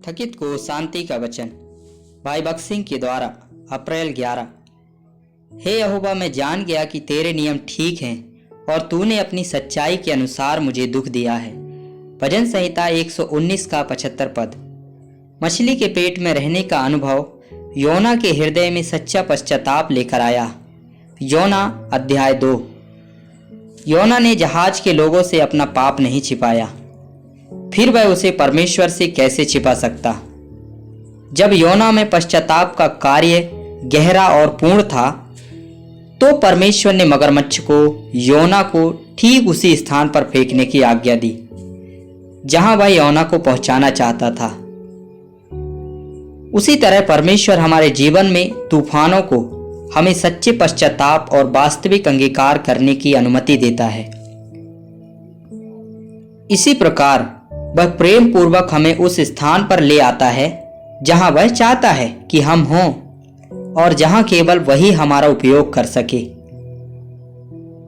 थकित को शांति का वचन। भाई भगत सिंह के द्वारा अप्रैल 11। हे यहोवा, मैं जान गया कि तेरे नियम ठीक हैं और तूने अपनी सच्चाई के अनुसार मुझे दुख दिया है। भजन संहिता 119 का 75 पद। मछली के पेट में रहने का अनुभव योना के हृदय में सच्चा पश्चाताप लेकर आया। योना अध्याय 2। योना ने जहाज के लोगों से अपना पाप नहीं छिपाया, फिर वह उसे परमेश्वर से कैसे छिपा सकता। जब योना में पश्चाताप का कार्य गहरा और पूर्ण था, तो परमेश्वर ने मगरमच्छ को योना को ठीक उसी स्थान पर फेंकने की आज्ञा दी जहां वह योना को पहुंचाना चाहता था। उसी तरह परमेश्वर हमारे जीवन में तूफानों को हमें सच्चे पश्चाताप और वास्तविक अंगीकार करने की अनुमति देता है। इसी प्रकार वह प्रेम पूर्वक हमें उस स्थान पर ले आता है जहां वह चाहता है कि हम हों और जहां केवल वही हमारा उपयोग कर सके।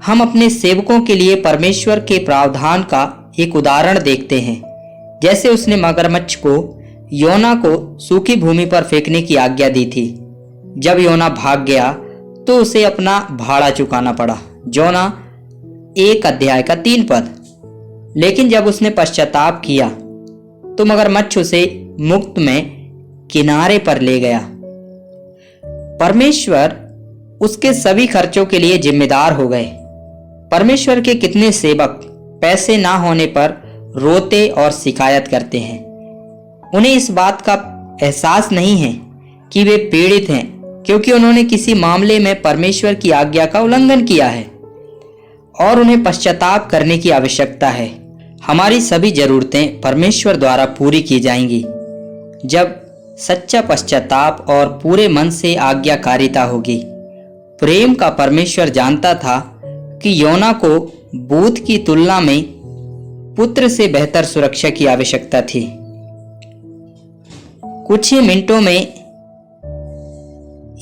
हम अपने सेवकों के लिए परमेश्वर के प्रावधान का एक उदाहरण देखते हैं। जैसे उसने मगरमच्छ को योना को सूखी भूमि पर फेंकने की आज्ञा दी थी। जब योना भाग गया तो उसे अपना भाड़ा चुकाना पड़ा। योना 1 अध्याय का 3 पद। लेकिन जब उसने पश्चाताप किया तो मगरमच्छ उसे मुक्त में किनारे पर ले गया। परमेश्वर उसके सभी खर्चों के लिए जिम्मेदार हो गए। परमेश्वर के कितने सेवक पैसे ना होने पर रोते और शिकायत करते हैं। उन्हें इस बात का एहसास नहीं है कि वे पीड़ित हैं, क्योंकि उन्होंने किसी मामले में परमेश्वर की आज्ञा का उल्लंघन किया है और उन्हें पश्चाताप करने की आवश्यकता है। हमारी सभी जरूरतें परमेश्वर द्वारा पूरी की जाएंगी जब सच्चा पश्चाताप और पूरे मन से आज्ञाकारिता होगी। प्रेम का परमेश्वर जानता था कि योना को बूथ की तुलना में पुत्र से बेहतर सुरक्षा की आवश्यकता थी। कुछ ही मिनटों में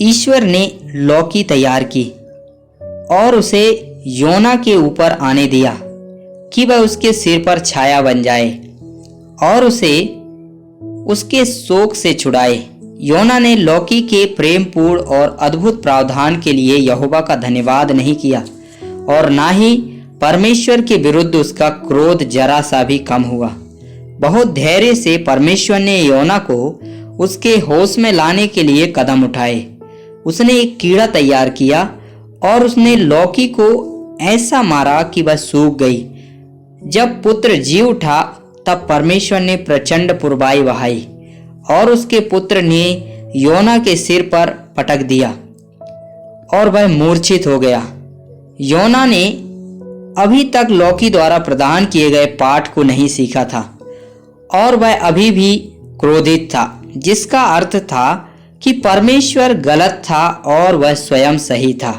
ईश्वर ने लौकी तैयार की और उसे योना के ऊपर आने दिया कि वह उसके सिर पर छाया बन जाए और उसे उसके शोक से छुड़ाए। योना ने लौकी के प्रेमपूर्ण और अद्भुत प्रावधान के लिए यहोवा का धन्यवाद नहीं किया और ना ही परमेश्वर के विरुद्ध उसका क्रोध जरा सा भी कम हुआ। बहुत धैर्य से परमेश्वर ने योना को उसके होश में लाने के लिए कदम उठाए। उसने एक कीड़ा तैयार किया और उसने लौकी को ऐसा मारा कि वह सूख गई। जब पुत्र जी उठा तब परमेश्वर ने प्रचंड पुरवाई बहाई और उसके पुत्र ने योना के सिर पर पटक दिया और वह मूर्छित हो गया। योना ने अभी तक लौकी द्वारा प्रदान किए गए पाठ को नहीं सीखा था और वह अभी भी क्रोधित था, जिसका अर्थ था कि परमेश्वर गलत था और वह स्वयं सही था।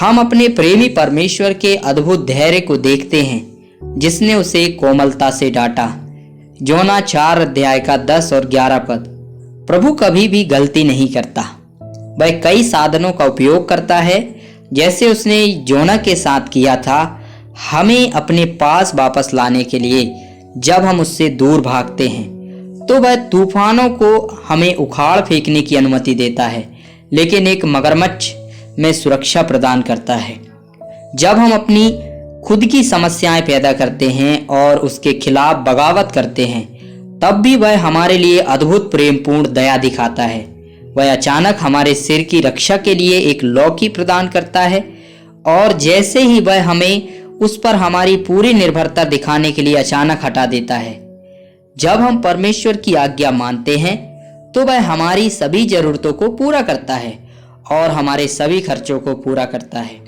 हम अपने प्रेमी परमेश्वर के अद्भुत धैर्य को देखते हैं, जिसने उसे कोमलता से डांटा। योना 4 अध्याय का 10 और 11 पद। प्रभु कभी भी गलती नहीं करता। वह कई साधनों का उपयोग करता है, जैसे उसने योना के साथ किया था, हमें अपने पास वापस लाने के लिए। जब हम उससे दूर भागते हैं तो वह तूफानों को हमें उखाड़ फेंकने की अनुमति देता है, लेकिन एक मगरमच्छ में सुरक्षा प्रदान करता है। जब हम अपनी खुद की समस्याएं पैदा करते हैं और उसके खिलाफ बगावत करते हैं, तब भी वह हमारे लिए अद्भुत प्रेमपूर्ण दया दिखाता है। वह अचानक हमारे सिर की रक्षा के लिए एक लौकी प्रदान करता है और जैसे ही वह हमें उस पर हमारी पूरी निर्भरता दिखाने के लिए अचानक हटा देता है। जब हम परमेश्वर की आज्ञा मानते हैं तो वह हमारी सभी जरूरतों को पूरा करता है और हमारे सभी खर्चों को पूरा करता है।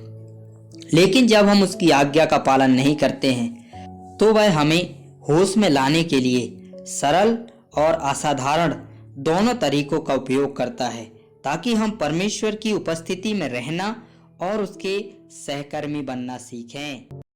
लेकिन जब हम उसकी आज्ञा का पालन नहीं करते हैं तो वह हमें होश में लाने के लिए सरल और असाधारण दोनों तरीकों का उपयोग करता है, ताकि हम परमेश्वर की उपस्थिति में रहना और उसके सहकर्मी बनना सीखें।